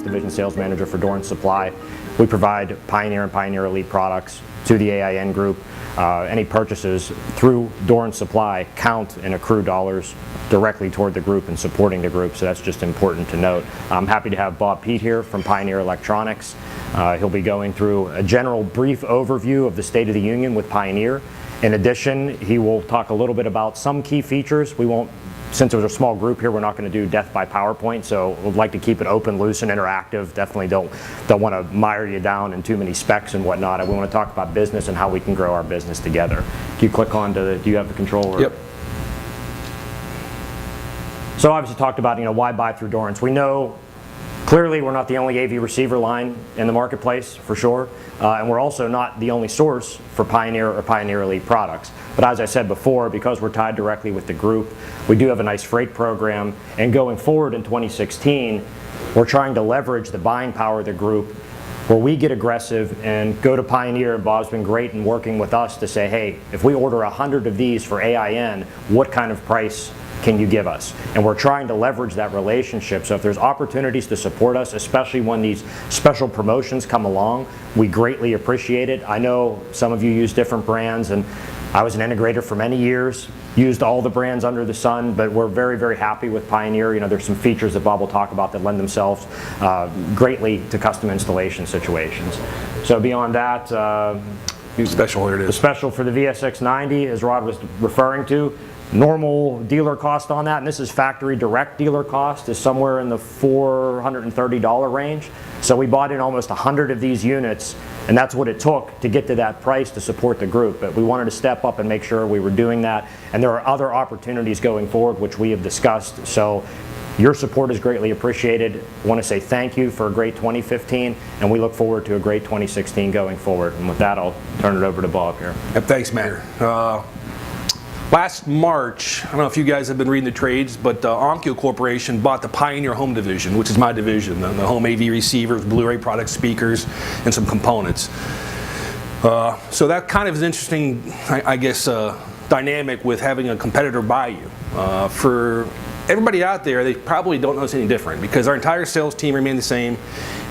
Division Sales Manager for Dorrance Supply. We provide Pioneer and Pioneer Elite products to the AIN group. Any purchases through Dorrance Supply count and accrue dollars directly toward the group and supporting the group, so that's just important to note. I'm happy to have Bob Pete here from Pioneer Electronics. He'll be going through a general brief overview of the State of the Union with Pioneer. In addition, he will talk a little bit about some key features. We won't, since it was a small group here, we're not going to do death by PowerPoint, so we'd like to keep it open, loose, and interactive. Definitely don't want to mire you down in too many specs and whatnot. We want to talk about business and how we can grow our business together. Can you click on to, do you have the controller? Yep. So obviously talked about, why buy through Dorrance. We know clearly we're not the only AV receiver line in the marketplace, for sure, and we're also not the only source for Pioneer or Pioneer Elite products. But as I said before, because we're tied directly with the group, we do have a nice freight program, and going forward in 2016, we're trying to leverage the buying power of the group where we get aggressive and go to Pioneer, and Bob's been great in working with us to say, hey, if we order 100 of these for AIN, what kind of price can you give us? And we're trying to leverage that relationship. So if there's opportunities to support us, especially when these special promotions come along, we greatly appreciate it. I know some of you use different brands, and I was an integrator for many years, used all the brands under the sun, but we're very, very happy with Pioneer. There's some features that Bob will talk about that lend themselves greatly to custom installation situations. So beyond that, Special, here it the is. special for the VSX90, as Rod was referring to, normal dealer cost on that, and this is factory direct dealer cost, is somewhere in the $430 range. So we bought in almost 100 of these units, and that's what it took to get to that price to support the group. But we wanted to step up and make sure we were doing that, and there are other opportunities going forward which we have discussed. So your support is greatly appreciated. I want to say thank you for a great 2015, and we look forward to a great 2016 going forward. And with that, I'll turn it over to Bob here. Thanks, Matt. Last March, I don't know if you guys have been reading the trades, but Onkyo Corporation bought the Pioneer Home Division, which is my division, the home AV receivers, Blu-ray products, speakers, and some components. So that kind of is interesting, I guess, dynamic with having a competitor buy you. For everybody out there, they probably don't notice any different because our entire sales team remained the same.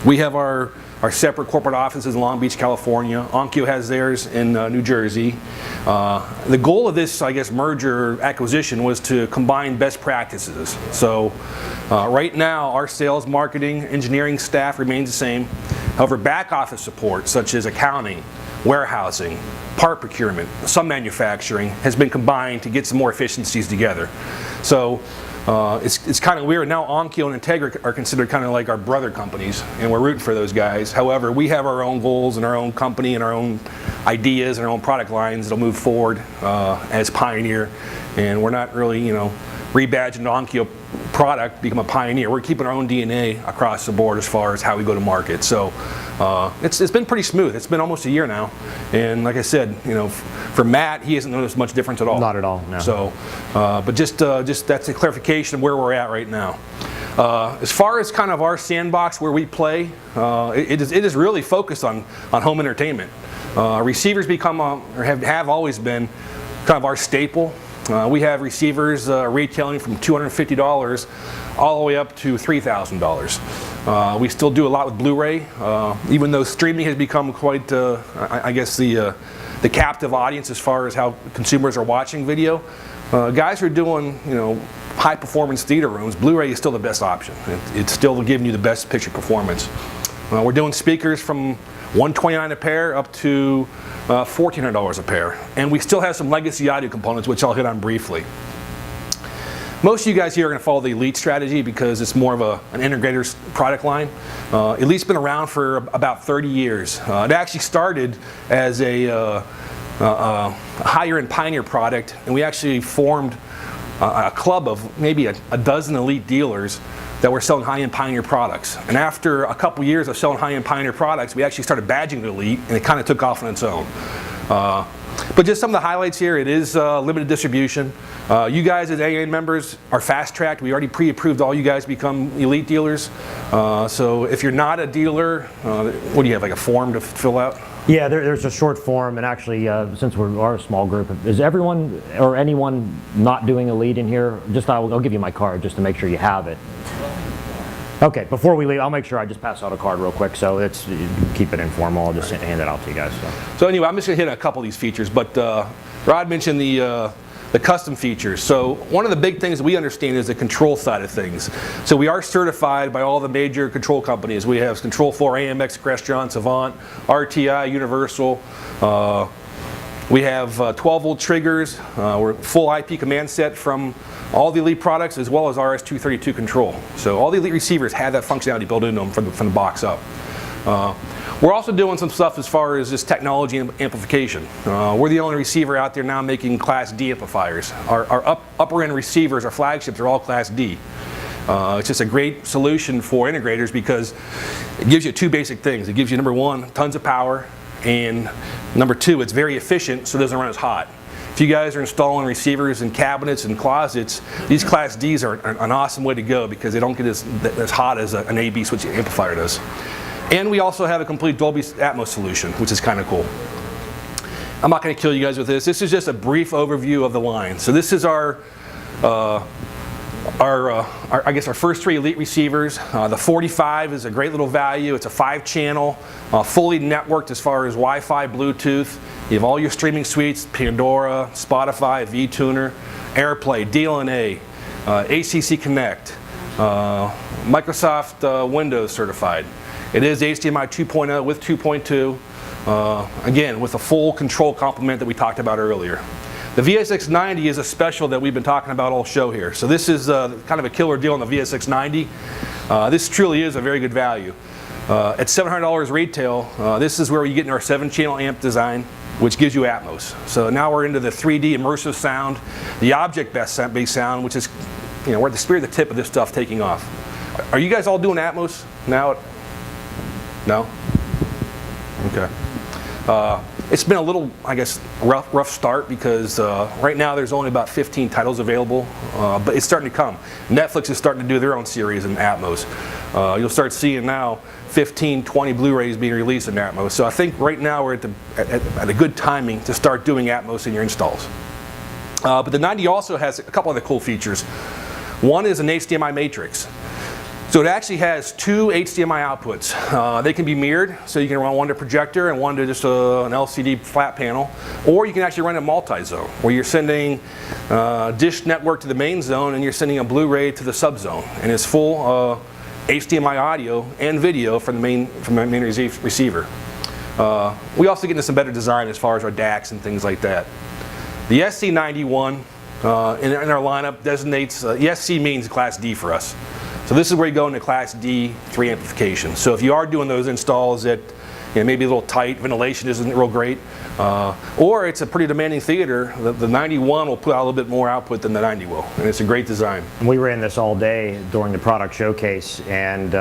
We have our separate corporate offices in Long Beach, California. Onkyo has theirs in New Jersey. The goal of this, I guess, merger acquisition was to combine best practices. So right now, our sales, marketing, engineering staff remains the same. However, back office support, such as accounting, warehousing, part procurement, some manufacturing, has been combined to get some more efficiencies together. So it's kind of weird. Now Onkyo and Integra are considered kind of like our brother companies, and we're rooting for those guys. However, we have our own goals and our own company and our own ideas and our own product lines that'll move forward as Pioneer, and we're not really, rebadging the Onkyo product, become a Pioneer. We're keeping our own DNA across the board as far as how we go to market. So it's been pretty smooth. It's been almost a year now, and like I said, for Matt, he hasn't noticed much difference at all. Not at all, no. So, but just that's a clarification of where we're at right now. As far as kind of our sandbox where we play, it is really focused on home entertainment. Receivers become, or have always been, kind of our staple. We have receivers retailing from $250 all the way up to $3,000. We still do a lot with Blu-ray, even though streaming has become quite, I guess, the captive audience as far as how consumers are watching video. Guys are doing, high-performance theater rooms. Blu-ray is still the best option. It's still giving you the best picture performance. We're doing speakers from $129 a pair up to $1,400 a pair. And we still have some legacy audio components, which I'll hit on briefly. Most of you guys here are going to follow the Elite strategy because it's more of an integrator's product line. Elite's been around for about 30 years. It actually started as a higher-end Pioneer product, and we actually formed a club of maybe a dozen Elite dealers that were selling high-end Pioneer products. And after a couple years of selling high-end Pioneer products, we actually started badging the Elite, and it kind of took off on its own. But just some of the highlights here, it is limited distribution. You guys as AAN members are fast-tracked. We already pre-approved all you guys to become Elite dealers. So if you're not a dealer, what do you have, like a form to fill out? Yeah, there's a short form, and actually, since we are a small group, is everyone or anyone not doing Elite in here? Just I'll give you my card just to make sure you have it. Okay, before we leave, I'll make sure I just pass out a card real quick, so it's, you can keep it informal. I'll just hand it out to you guys. So anyway, I'm just going to hit a couple of these features, but Rod mentioned the custom features. So one of the big things that we understand is the control side of things. So we are certified by all the major control companies. We have Control 4, AMX, Crestron, Avant, RTI, Universal. We have 12-volt triggers. We're full IP command set from all the Elite products, as well as RS-232 control. So all the Elite receivers have that functionality built into them from the box up. We're also doing some stuff as far as just technology and amplification. We're the only receiver out there now making Class D amplifiers. Our upper end receivers, our flagships, are all Class D. It's just a great solution for integrators because it gives you two basic things. It gives you, number one, tons of power, and number two, it's very efficient, so it doesn't run as hot. If you guys are installing receivers in cabinets and closets, these Class Ds are an awesome way to go because they don't get as hot as an AB switch amplifier does. And we also have a complete Dolby Atmos solution, which is kind of cool. I'm not going to kill you guys with this. This is just a brief overview of the line. So this is our I guess our first three Elite receivers. The 45 is a great little value. It's a 5-channel, fully networked as far as Wi-Fi, Bluetooth. You have all your streaming suites: Pandora, Spotify, VTuner, AirPlay, DLNA, ACC Connect, Microsoft Windows certified. It is HDMI 2.0 with 2.2, again with a full control complement that we talked about earlier. The VSX90 is a special that we've been talking about all show here. So this is kind of a killer deal on the VSX90. This truly is a very good value. At $700 retail, this is where we get in our 7-channel amp design, which gives you Atmos. So now we're into the 3D immersive sound, the object-based sound, which is, we're at the spear of the tip of this stuff taking off. Are you guys all doing Atmos now? No? Okay. It's been a little, I guess, rough start because right now there's only about 15 titles available, but it's starting to come. Netflix is starting to do their own series in Atmos. You'll start seeing now 15, 20 Blu-rays being released in Atmos. So I think right now we're at a good timing to start doing Atmos in your installs. But the 90 also has a couple other cool features. One is an HDMI matrix. So it actually has two HDMI outputs. They can be mirrored, so you can run one to projector and one to just an LCD flat panel, or you can actually run a multi-zone, where you're sending dish network to the main zone and you're sending a Blu-ray to the sub-zone, and it's full HDMI audio and video from the main receiver. We also get into some better design as far as our DACs and things like that. The SC91 in our lineup designates, the SC means Class D for us. So this is where you go into Class D3 amplification. So if you are doing those installs that maybe a little tight, ventilation isn't real great, or it's a pretty demanding theater, the 91 will put out a little bit more output than the 90 will, and it's a great design. We ran this all day during the product showcase, and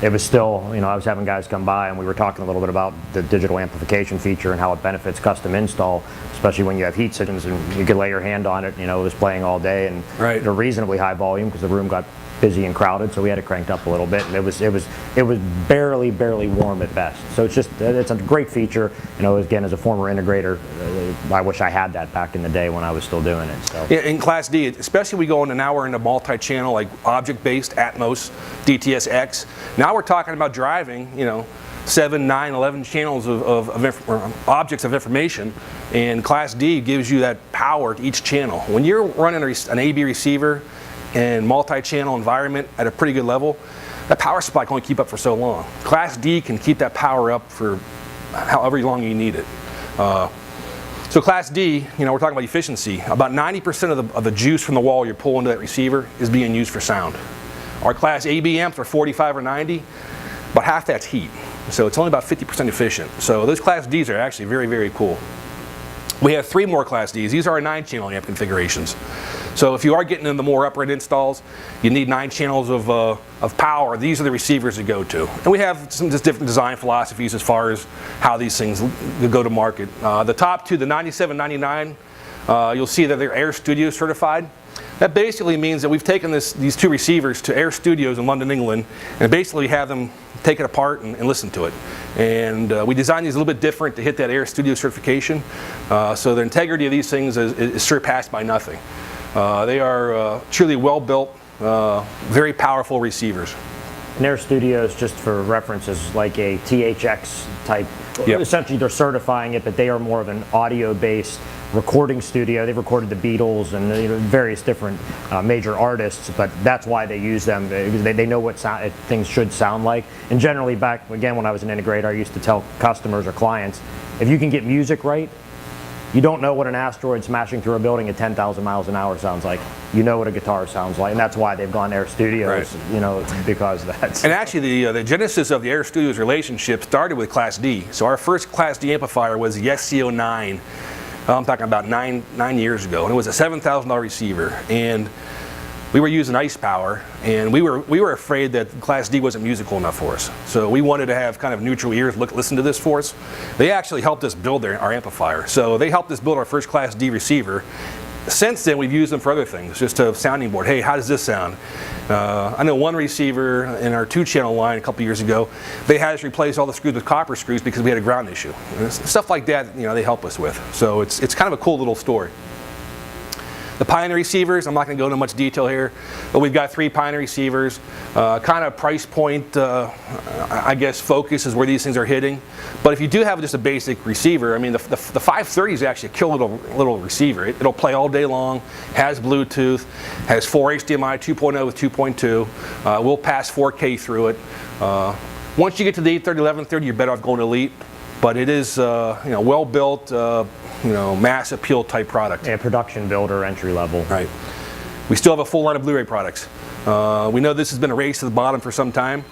it was still, I was having guys come by and we were talking a little bit about the digital amplification feature and how it benefits custom install, especially when you have heat signals and you could lay your hand on it. It was playing all day and at a reasonably high volume because the room got busy and crowded, so we had it cranked up a little bit, and it was barely warm at best. So it's a great feature. Again, as a former integrator, I wish I had that back in the day when I was still doing it. So. Yeah, in Class D, especially we go into now we're into multi-channel, like object-based Atmos, DTS-X. Now we're talking about driving, 7, 9, 11 channels of objects of information, and Class D gives you that power to each channel. When you're running an AB receiver and multi-channel environment at a pretty good level, that power supply can only keep up for so long. Class D can keep that power up for however long you need it. So Class D, we're talking about efficiency. About 90% of the juice from the wall you're pulling to that receiver is being used for sound. Our Class AB amps are 45 or 90, but half that's heat. So it's only about 50% efficient. So those Class Ds are actually very, very cool. We have 3 more Class Ds. These are our 9-channel amp configurations. So if you are getting into the more upper end installs, you need 9 channels of power. These are the receivers to go to. And we have some just different design philosophies as far as how these things go to market. The top two, the 97, 99, you'll see that they're Air Studio certified. That basically means that we've taken these 2 receivers to Air Studios in London, England, and basically have them take it apart and listen to it. And we designed these a little bit different to hit that Air Studio certification. So the integrity of these things is surpassed by nothing. They are truly well built, very powerful receivers. An Air Studio is, just for reference, is like a THX type. Yep. Essentially, they're certifying it, but they are more of an audio-based recording studio. They've recorded the Beatles and various different major artists, but that's why they use them. They know what things should sound like. And generally, back again when I was an integrator, I used to tell customers or clients, if you can get music right, you don't know what an asteroid smashing through a building at 10,000 miles an hour sounds like. You know what a guitar sounds like, and that's why they've gone Air Studios, right. Because of that. And actually, the genesis of the Air Studios relationship started with Class D. So our first Class D amplifier was the SC09. I'm talking about nine years ago, and it was a $7,000 receiver. And we were using ice power, and we were afraid that Class D wasn't musical enough for us. So we wanted to have kind of neutral ears listen to this for us. They actually helped us build our amplifier. So they helped us build our first Class D receiver. Since then, we've used them for other things, just a sounding board. Hey, how does this sound? I know one receiver in our 2-channel line a couple years ago, they had us replace all the screws with copper screws because we had a ground issue. And stuff like that, they help us with. So it's kind of a cool little story. The Pioneer receivers, I'm not going to go into much detail here, but we've got 3 Pioneer receivers. Kind of price point, I guess, focus is where these things are hitting. But if you do have just a basic receiver, I mean, the 530 is actually a kill little receiver. It'll play all day long, has Bluetooth, has 4 HDMI 2.0 with 2.2. We'll pass 4K through it. Once you get to the 830, 1130, you're better off going Elite. But it is, well built, mass appeal type product. A production builder, entry level. Right. We still have a full line of Blu-ray products. We know this has been a race to the bottom for some time.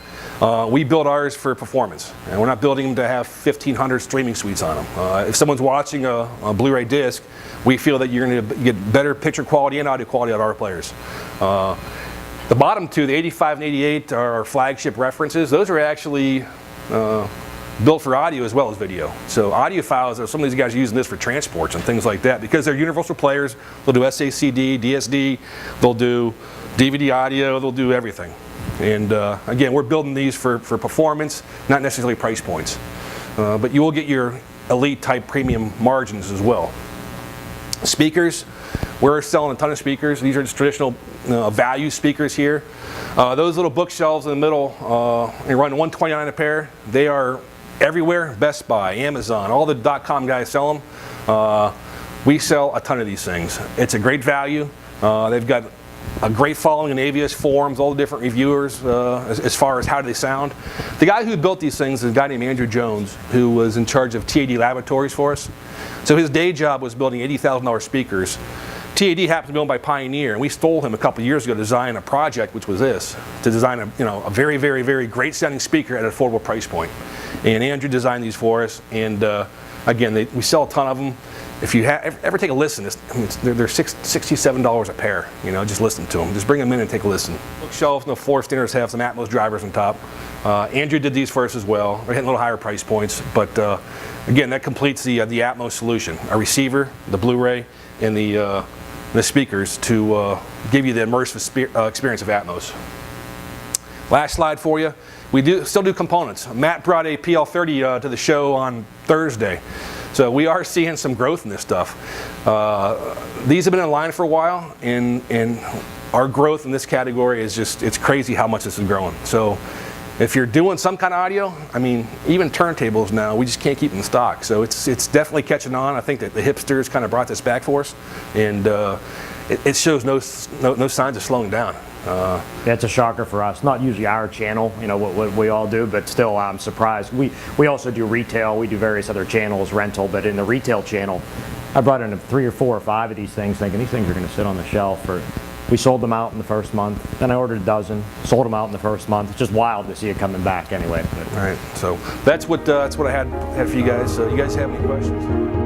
We build ours for performance, and we're not building them to have 1,500 streaming suites on them. If someone's watching a Blu-ray disc, we feel that you're going to get better picture quality and audio quality out of our players. The bottom 2, the 85 and 88, are our flagship references. Those are actually built for audio as well as video. So audiophiles, some of these guys are using this for transports and things like that because they're universal players. They'll do SACD, DSD, they'll do DVD audio, they'll do everything. And again, we're building these for performance, not necessarily price points. But you will get your Elite type premium margins as well. Speakers, we're selling a ton of speakers. These are just traditional value speakers here. Those little bookshelves in the middle, they run $129 a pair. They are everywhere. Best Buy, Amazon, all the .com guys sell them. We sell a ton of these things. It's a great value. They've got a great following in AVS forums, all the different reviewers as far as how they sound. The guy who built these things is a guy named Andrew Jones, who was in charge of TAD Laboratories for us. So his day job was building $80,000 speakers. TAD happened to be owned by Pioneer, and we stole him a couple of years ago to design a project, which was this, to design a very, very, very great sounding speaker at an affordable price point. And Andrew designed these for us, and again, we sell a ton of them. If you ever take a listen, they're $67 a pair. Just listen to them. Just bring them in and take a listen. Bookshelves, no floor standards, have some Atmos drivers on top. Andrew did these for us as well. We're hitting a little higher price points, but again, that completes the Atmos solution: a receiver, the Blu-ray, and the speakers to give you the immersive experience of Atmos. Last slide for you. We still do components. Matt brought a PL30 to the show on Thursday. So we are seeing some growth in this stuff. These have been in line for a while, and our growth in this category is it's crazy how much this is growing. So if you're doing some kind of audio, even turntables now, we just can't keep them in stock. So it's definitely catching on. I think that the hipsters kind of brought this back for us, and it shows no signs of slowing down. It's a shocker for us. Not usually our channel, what we all do, but still I'm surprised. We also do retail. We do various other channels, rental, but in the retail channel, I brought in 3 or 4 or 5 of these things thinking these things are going to sit on the shelf. We sold them out in the first month. Then I ordered a dozen, sold them out in the first month. It's just wild to see it coming back anyway. All right, so that's what I had for you guys. You guys have any questions?